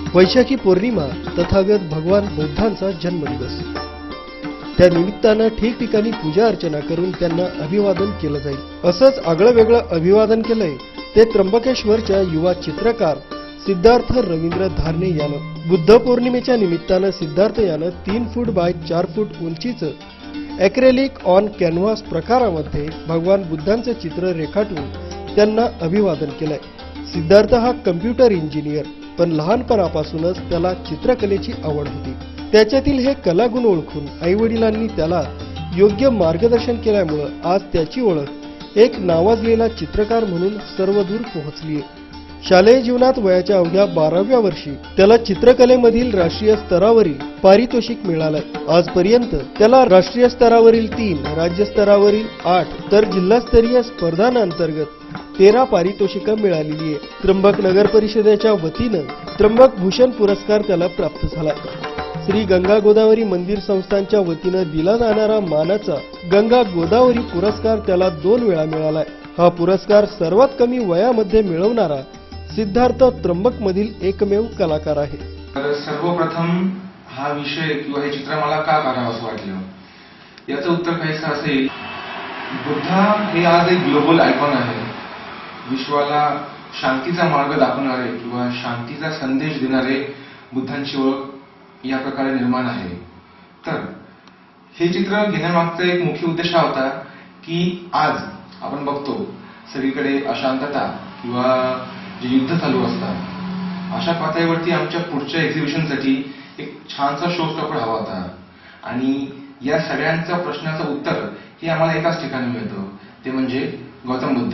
वैशाखी पौर्णिमा तथागत भगवान बुद्धांचा जन्मदिवस। त्या निमित्तानं ठिकठिकाणी पूजा अर्चना करून त्यांना अभिवादन केलं जाईल। असंच आगळं वेगळं अभिवादन केलंय ते त्र्यंबकेश्वरच्या युवा चित्रकार सिद्धार्थ रवींद्र धारणे यानं। बुद्ध पौर्णिमेच्या निमित्तानं सिद्धार्थ यानं 3 फूट बाय 4 फूट उंचीचं ॲक्रेलिक ऑन कॅनव्हास प्रकारामध्ये भगवान बुद्धांचं चित्र रेखाटून त्यांना अभिवादन केलंय। सिद्धार्थ हा कम्प्युटर इंजिनियर, पण लहानपणापासूनच त्याला चित्रकलेची आवड होती। त्याच्यातील हे कलागुण ओळखून आईवडिलांनी त्याला योग्य मार्गदर्शन केल्यामुळे आज त्याची ओळख एक नावाजलेला चित्रकार म्हणून सर्वदूर पोहोचली आहे। शालेय जीवनात वयाच्या अवघ्या 12व्या वर्षी त्याला चित्रकलेमधील राष्ट्रीय स्तरावरील पारितोषिक मिळालंय। आजपर्यंत त्याला राष्ट्रीय स्तरावरील 3, राज्य स्तरावरील 8 तर जिल्हास्तरीय स्पर्धांअंतर्गत 13 पारितोषिकं मिळालेली आहे। त्र्यंबक नगर परिषदेच्या वतीनं त्र्यंबक भूषण पुरस्कार त्याला प्राप्त झाला। श्री गंगा गोदावरी मंदिर संस्थानच्या वतीनं दिला जाणारा मानाचा गंगा गोदावरी पुरस्कार त्याला 2 वेळा मिळालाय। हा पुरस्कार सर्वात कमी वयामध्ये मिळवणारा सिद्धार्थ त्र्यंबक मधील एकमेव कलाकार आहे। सर्वप्रथम हा विषय किंवा हे चित्र मला का करावं असं वाटलं, याचं उत्तर काहीसं असेल, बुद्धा हे आज एक ग्लोबल आयकॉन आहे। विश्वाला शांतीचा मार्ग दाखवणारे किंवा शांतीचा संदेश देणारे बुद्धांची ओळख या प्रकारे निर्माण आहे। तर हे चित्र घेण्यामागचा एक मुख्य उद्देश हा होता की आज आपण बघतो सगळीकडे अशांतता किंवा जे युद्ध चालू असतात, अशा पातळीवरती आमच्या पुढच्या एक्झिबिशनसाठी एक छानसा शो स्टॉपर हवा होता आणि या सगळ्यांच्या प्रश्नाचं उत्तर हे आम्हाला एकाच ठिकाणी मिळतं, ते म्हणजे गौतम बुद्ध।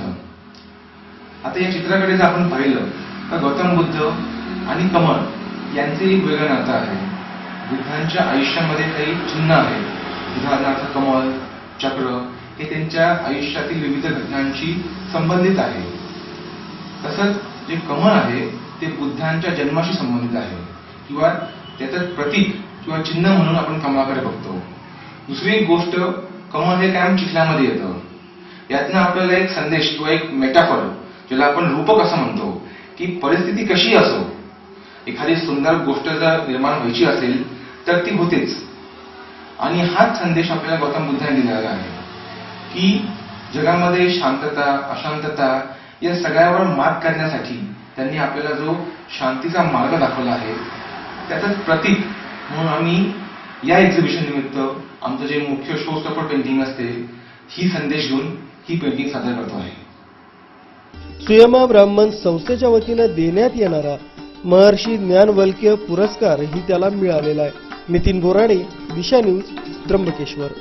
आता या चित्राकडे जर आपण पाहिलं तर गौतम बुद्ध आणि कमळ यांचे एक वेगळं नातं आहे। बुद्धांच्या आयुष्यामध्ये काही चिन्ह आहेत, उदाहरणार्थ कमळ, चक्र हे त्यांच्या आयुष्यातील विविध घटनांशी संबंधित आहे। तसंच जे कमळ आहे ते बुद्धांच्या जन्माशी संबंधित आहे किंवा त्याचं प्रतीक किंवा चिन्ह म्हणून आपण कमळाकडे बघतो। दुसरी एक गोष्ट, कमळ हे कायम चिखल्यामध्ये येतं। यातनं आपल्याला एक संदेश किंवा एक मेटाफर, ज्याला आपण रूपक असं म्हणतो, की परिस्थिती कशी असो, एखादी सुंदर गोष्ट जर निर्माण व्हायची असेल तर ती होतेच। आणि हाच संदेश आपल्याला गौतम बुद्धांनी दिलेला आहे की जगामध्ये शांतता, अशांतता या सगळ्यावर मात करण्यासाठी त्यांनी आपल्याला जो शांतीचा मार्ग दाखवला आहे, त्याचंच प्रतीक म्हणून आम्ही या एक्झिबिशन निमित्त आमचं जे मुख्य शो स्टॉपर पेंटिंग असते, ही संदेश घेऊन ही पेंटिंग सादर करतो आहे। सुयमा ब्राह्मण संस्थेच्या वतीनं देण्यात येणारा महर्षी ज्ञानवल्क्य पुरस्कार ही त्याला मिळालेला आहे। नितीन बोराणे, दिशा न्यूज, त्र्यंबकेश्वर।